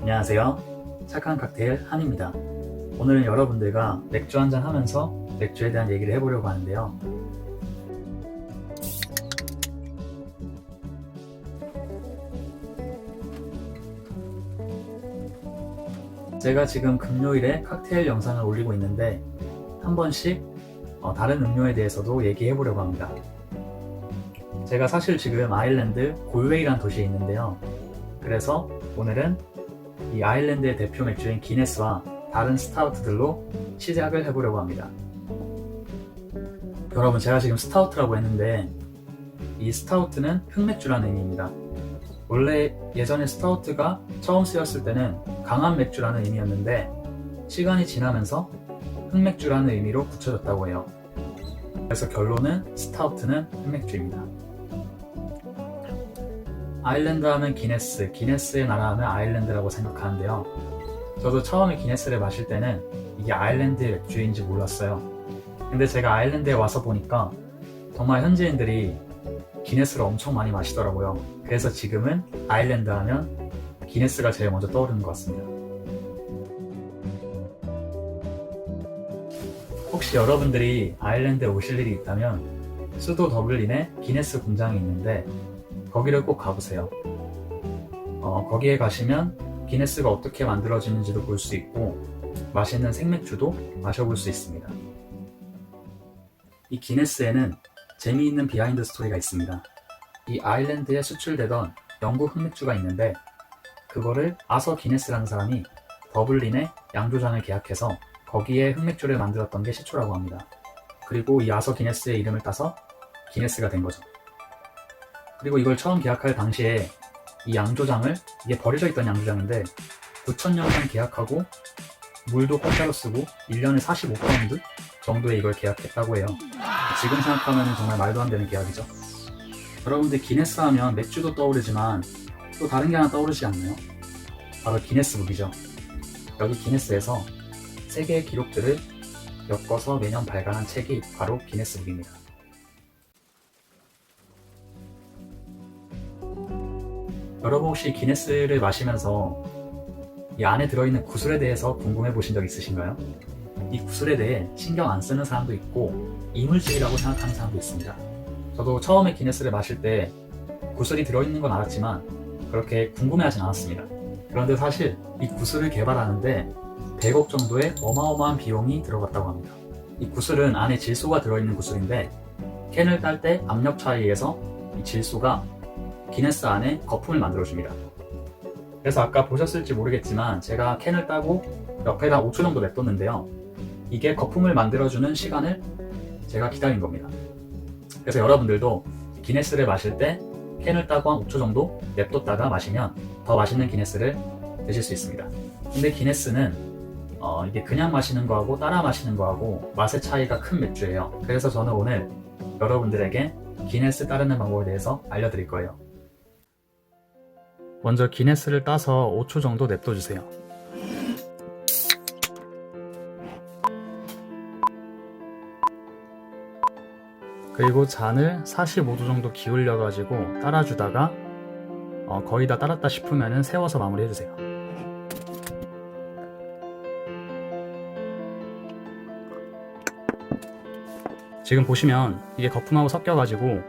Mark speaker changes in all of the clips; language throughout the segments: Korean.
Speaker 1: 안녕하세요. 착한 칵테일 한입니다. 오늘은 여러분들과 맥주 한잔 하면서 맥주에 대한 얘기를 해보려고 하는데요. 제가 지금 금요일에 칵테일 영상을 올리고 있는데 한 번씩 다른 음료에 대해서도 얘기해 보려고 합니다. 제가 사실 지금 아일랜드 골웨이라는 도시에 있는데요. 그래서 오늘은 이 아일랜드의 대표 맥주인 기네스와 다른 스타우트들로 시작을 해보려고 합니다. 여러분, 제가 지금 스타우트라고 했는데 이 스타우트는 흑맥주라는 의미입니다. 원래 예전에 스타우트가 처음 쓰였을 때는 강한 맥주라는 의미였는데 시간이 지나면서 흑맥주라는 의미로 붙여졌다고 해요. 그래서 결론은 스타우트는 흑맥주입니다. 아일랜드 하면 기네스, 기네스의 나라 하면 아일랜드라고 생각하는데요. 저도 처음에 기네스를 마실 때는 이게 아일랜드의 맥주인지 몰랐어요. 근데 제가 아일랜드에 와서 보니까 정말 현지인들이 기네스를 엄청 많이 마시더라고요. 그래서 지금은 아일랜드 하면 기네스가 제일 먼저 떠오르는 것 같습니다. 혹시 여러분들이 아일랜드에 오실 일이 있다면 수도 더블린에 기네스 공장이 있는데 거기를 꼭 가보세요. 거기에 가시면 기네스가 어떻게 만들어지는지도 볼 수 있고 맛있는 생맥주도 마셔볼 수 있습니다. 이 기네스에는 재미있는 비하인드 스토리가 있습니다. 이 아일랜드에 수출되던 영국 흑맥주가 있는데 그거를 아서 기네스라는 사람이 더블린에 양조장을 계약해서 거기에 흑맥주를 만들었던 게 시초라고 합니다. 그리고 이 아서 기네스의 이름을 따서 기네스가 된 거죠. 그리고 이걸 처음 계약할 당시에 이 양조장을, 이게 버려져 있던 양조장인데 9,000년간 계약하고 물도 공짜로 쓰고 1년에 45파운드 정도에 이걸 계약했다고 해요. 지금 생각하면 정말 말도 안 되는 계약이죠. 여러분들 기네스 하면 맥주도 떠오르지만 또 다른 게 하나 떠오르지 않나요? 바로 기네스북이죠. 여기 기네스에서 세계의 기록들을 엮어서 매년 발간한 책이 바로 기네스북입니다. 여러분 혹시 기네스를 마시면서 이 안에 들어있는 구슬에 대해서 궁금해 보신 적 있으신가요? 이 구슬에 대해 신경 안 쓰는 사람도 있고 이물질이라고 생각하는 사람도 있습니다. 저도 처음에 기네스를 마실 때 구슬이 들어있는 건 알았지만 그렇게 궁금해하진 않았습니다. 그런데 사실 이 구슬을 개발하는데 100억 정도의 어마어마한 비용이 들어갔다고 합니다. 이 구슬은 안에 질소가 들어있는 구슬인데 캔을 딸 때 압력 차이에 의해서 이 질소가 기네스 안에 거품을 만들어줍니다. 그래서 아까 보셨을지 모르겠지만 제가 캔을 따고 옆에다 5초 정도 냅뒀는데요. 이게 거품을 만들어주는 시간을 제가 기다린 겁니다. 그래서 여러분들도 기네스를 마실 때 캔을 따고 한 5초 정도 냅뒀다가 마시면 더 맛있는 기네스를 드실 수 있습니다. 근데 기네스는 이게 그냥 마시는 거하고 따라 마시는 거하고 맛의 차이가 큰 맥주예요. 그래서 저는 오늘 여러분들에게 기네스 따르는 방법에 대해서 알려드릴 거예요. 먼저 기네스를 따서 5초 정도 냅둬주세요. 그리고 잔을 45도 정도 기울여가지고 따라주다가 거의 다 따랐다 싶으면 세워서 마무리해주세요. 지금 보시면 이게 거품하고 섞여가지고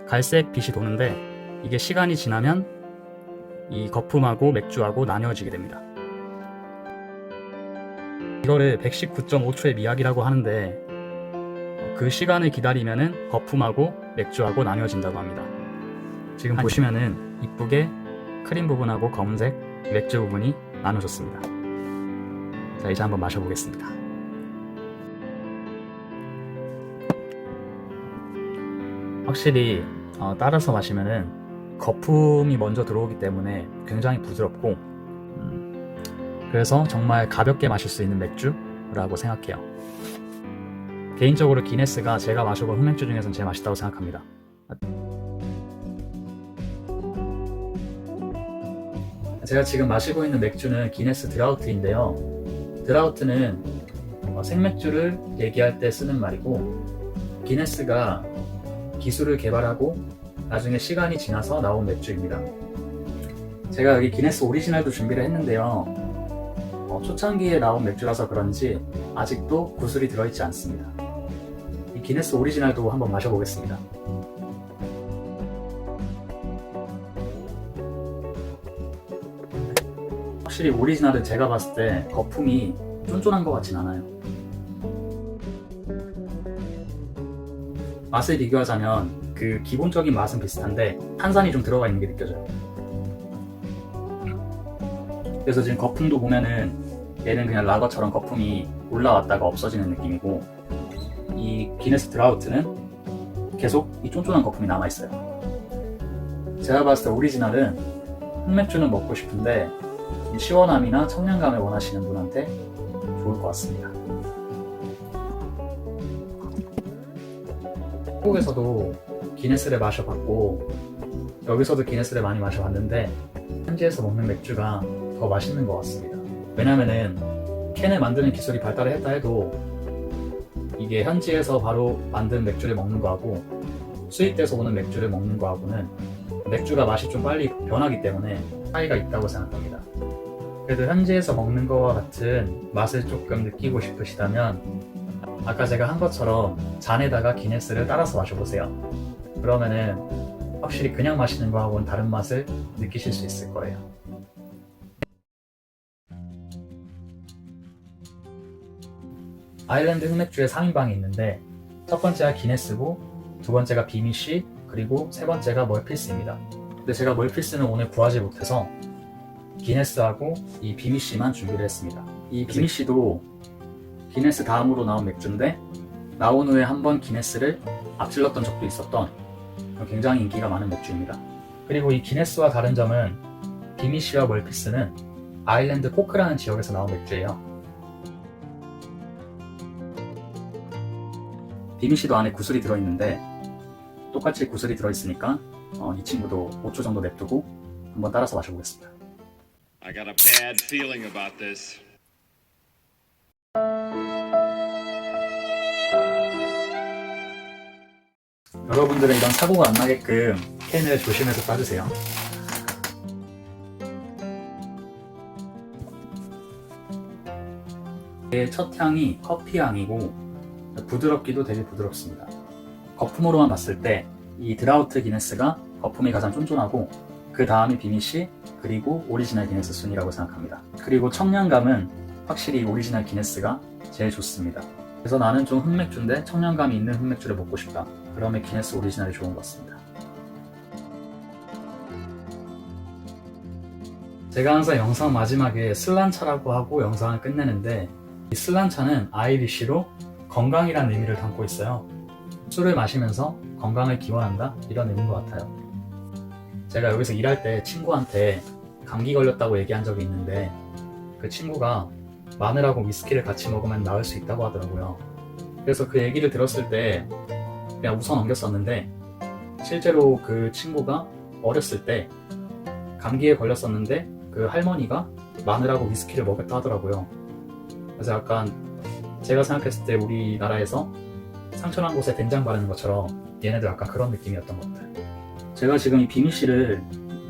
Speaker 1: 갈색 빛이 도는데 이게 시간이 지나면 이 거품하고 맥주하고 나뉘어지게 됩니다. 이거를 119.5초의 미학이라고 하는데 그 시간을 기다리면은 거품하고 맥주하고 나뉘어진다고 합니다. 지금 보시면은 이쁘게 크림 부분하고 검은색 맥주 부분이 나눠졌습니다. 자, 이제 한번 마셔보겠습니다. 확실히 따라서 마시면은 거품이 먼저 들어오기 때문에 굉장히 부드럽고 그래서 정말 가볍게 마실 수 있는 맥주라고 생각해요. 개인적으로 기네스가 제가 마셔본 흑맥주 중에서는 제일 맛있다고 생각합니다. 제가 지금 마시고 있는 맥주는 기네스 드라우트인데요. 드라우트는 생맥주를 얘기할 때 쓰는 말이고 기네스가 기술을 개발하고 나중에 시간이 지나서 나온 맥주입니다. 제가 여기 기네스 오리지널도 준비를 했는데요. 초창기에 나온 맥주라서 그런지 아직도 구슬이 들어있지 않습니다. 이 기네스 오리지널도 한번 마셔보겠습니다. 확실히 오리지널은 제가 봤을 때 거품이 쫀쫀한 것 같진 않아요. 맛을 비교하자면 그 기본적인 맛은 비슷한데 탄산이 좀 들어가 있는 게 느껴져요. 그래서 지금 거품도 보면은 얘는 그냥 라거처럼 거품이 올라왔다가 없어지는 느낌이고, 이 기네스 드라우트는 계속 이 쫀쫀한 거품이 남아있어요. 제가 봤을 때 오리지널은 흑맥주는 먹고 싶은데 이 시원함이나 청량감을 원하시는 분한테 좋을 것 같습니다. 한국에서도 기네스를 마셔봤고 여기서도 기네스를 많이 마셔봤는데 현지에서 먹는 맥주가 더 맛있는 것 같습니다. 왜냐면은 캔을 만드는 기술이 발달을 했다 해도 이게 현지에서 바로 만든 맥주를 먹는 거하고 수입돼서 오는 맥주를 먹는 거하고는 맥주가 맛이 좀 빨리 변하기 때문에 차이가 있다고 생각합니다. 그래도 현지에서 먹는 거와 같은 맛을 조금 느끼고 싶으시다면 아까 제가 한 것처럼 잔에다가 기네스를 따라서 마셔보세요. 그러면은 확실히 그냥 마시는 거하고는 다른 맛을 느끼실 수 있을 거예요. 아일랜드 흑맥주의 3인방이 있는데 첫 번째가 기네스고 두 번째가 비미씨 그리고 세 번째가 멀필스입니다. 근데 제가 멀필스는 오늘 구하지 못해서 기네스하고 이 비미씨만 준비를 했습니다. 이 비미씨도 기네스 다음으로 나온 맥주인데 나온 후에 한번 기네스를 앞질렀던 적도 있었던 굉장히 인기가 많은 맥주입니다. 그리고 이 기네스와 다른 점은 비미씨와 멀필스는 아일랜드 코크라는 지역에서 나온 맥주예요. 비미씨도 안에 구슬이 들어있는데 똑같이 구슬이 들어있으니까 이 친구도 5초 정도 냅두고 한번 따라서 마셔보겠습니다.
Speaker 2: I got a bad feeling about this.
Speaker 1: 여러분들은 이런 사고가 안 나게끔 캔을 조심해서 따주세요. 첫 향이 커피 향이고 부드럽기도 되게 부드럽습니다. 거품으로만 봤을 때 이 드라우트 기네스가 거품이 가장 쫀쫀하고 그 다음이 비미씨 그리고 오리지널 기네스 순이라고 생각합니다. 그리고 청량감은 확실히 오리지널 기네스가 제일 좋습니다. 그래서 나는 좀 흑맥주인데 청량감이 있는 흑맥주를 먹고 싶다. 그러면 기네스 오리지널이 좋은 것 같습니다. 제가 항상 영상 마지막에 슬란차라고 하고 영상을 끝내는데 이 슬란차는 아이리쉬로 건강이라는 의미를 담고 있어요. 술을 마시면서 건강을 기원한다? 이런 의미인 것 같아요. 제가 여기서 일할 때 친구한테 감기 걸렸다고 얘기한 적이 있는데 그 친구가 마늘하고 위스키를 같이 먹으면 나을 수 있다고 하더라고요. 그래서 그 얘기를 들었을 때 그냥 웃어 넘겼었는데 실제로 그 친구가 어렸을 때 감기에 걸렸었는데 그 할머니가 마늘하고 위스키를 먹였다 하더라고요. 그래서 약간 제가 생각했을 때 우리나라에서 상처난 곳에 된장 바르는 것처럼 얘네도 약간 그런 느낌이었던 것 같아요. 제가 지금 이 비미씨를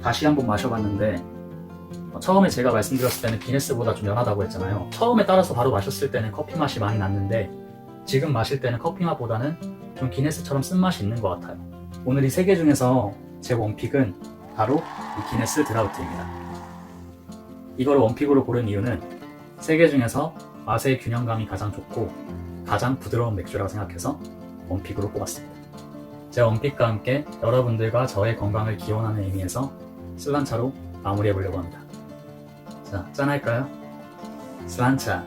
Speaker 1: 다시 한번 마셔봤는데 처음에 제가 말씀드렸을 때는 기네스보다 좀 연하다고 했잖아요. 처음에 따라서 바로 마셨을 때는 커피 맛이 많이 났는데 지금 마실 때는 커피 맛보다는 좀 기네스처럼 쓴맛이 있는 것 같아요. 오늘 이 세 개 중에서 제 원픽은 바로 이 기네스 드라우트입니다. 이걸 원픽으로 고른 이유는 세 개 중에서 맛의 균형감이 가장 좋고 가장 부드러운 맥주라고 생각해서 원픽으로 뽑았습니다. 제 원픽과 함께 여러분들과 저의 건강을 기원하는 의미에서 슬란차로 마무리해보려고 합니다. 자, 짠할까요? 슬란차.